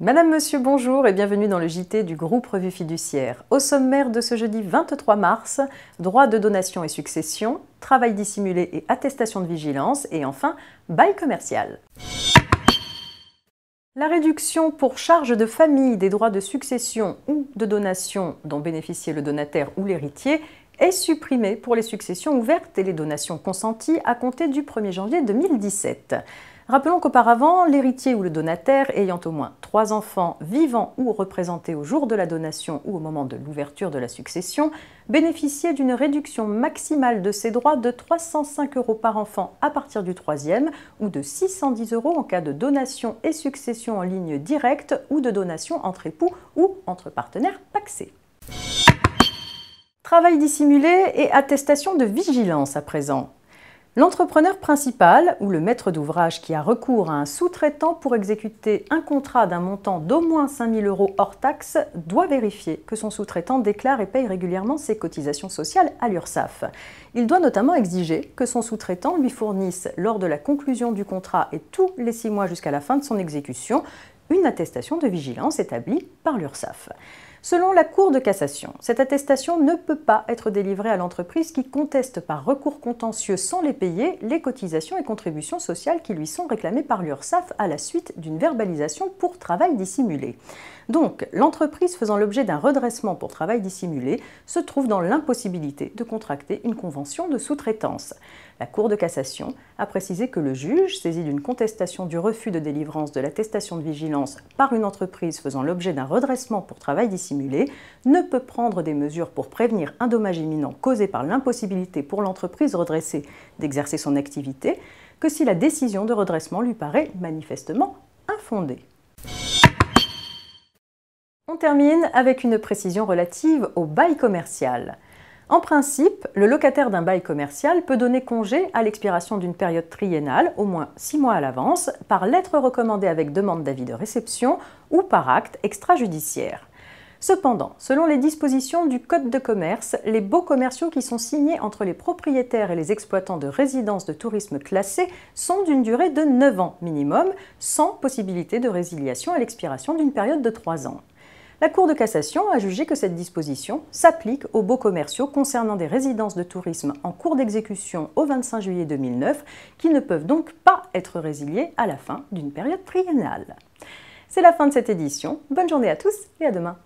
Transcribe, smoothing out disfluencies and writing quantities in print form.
Madame, Monsieur, bonjour et bienvenue dans le JT du groupe Revue Fiduciaire. Au sommaire de ce jeudi 23 mars, droit de donation et succession, travail dissimulé et attestation de vigilance et enfin, bail commercial. La réduction pour charge de famille des droits de succession ou de donation dont bénéficiait le donataire ou l'héritier est supprimée pour les successions ouvertes et les donations consenties à compter du 1er janvier 2017. Rappelons qu'auparavant, l'héritier ou le donataire ayant au moins 3 enfants vivants ou représentés au jour de la donation ou au moment de l'ouverture de la succession bénéficiait d'une réduction maximale de ses droits de 305 € par enfant à partir du 3e ou de 610 € en cas de donation et succession en ligne directe ou de donation entre époux ou entre partenaires pacsés. Travail dissimulé et attestation de vigilance à présent. L'entrepreneur principal ou le maître d'ouvrage qui a recours à un sous-traitant pour exécuter un contrat d'un montant d'au moins 5 000 € hors taxe doit vérifier que son sous-traitant déclare et paye régulièrement ses cotisations sociales à l'URSSAF. Il doit notamment exiger que son sous-traitant lui fournisse, lors de la conclusion du contrat et tous les 6 mois jusqu'à la fin de son exécution, une attestation de vigilance établie par l'URSSAF. Selon la Cour de cassation, cette attestation ne peut pas être délivrée à l'entreprise qui conteste par recours contentieux sans les payer les cotisations et contributions sociales qui lui sont réclamées par l'URSSAF à la suite d'une verbalisation pour travail dissimulé. Donc, l'entreprise faisant l'objet d'un redressement pour travail dissimulé se trouve dans l'impossibilité de contracter une convention de sous-traitance. La Cour de cassation a précisé que le juge, saisi d'une contestation du refus de délivrance de l'attestation de vigilance par une entreprise faisant l'objet d'un redressement pour travail dissimulé, ne peut prendre des mesures pour prévenir un dommage imminent causé par l'impossibilité pour l'entreprise redressée d'exercer son activité que si la décision de redressement lui paraît manifestement infondée. On termine avec une précision relative au bail commercial. En principe, le locataire d'un bail commercial peut donner congé à l'expiration d'une période triennale, au moins 6 mois à l'avance, par lettre recommandée avec demande d'avis de réception ou par acte extrajudiciaire. Cependant, selon les dispositions du Code de commerce, les baux commerciaux qui sont signés entre les propriétaires et les exploitants de résidences de tourisme classées sont d'une durée de 9 ans minimum, sans possibilité de résiliation à l'expiration d'une période de 3 ans. La Cour de cassation a jugé que cette disposition s'applique aux baux commerciaux concernant des résidences de tourisme en cours d'exécution au 25 juillet 2009, qui ne peuvent donc pas être résiliés à la fin d'une période triennale. C'est la fin de cette édition. Bonne journée à tous et à demain.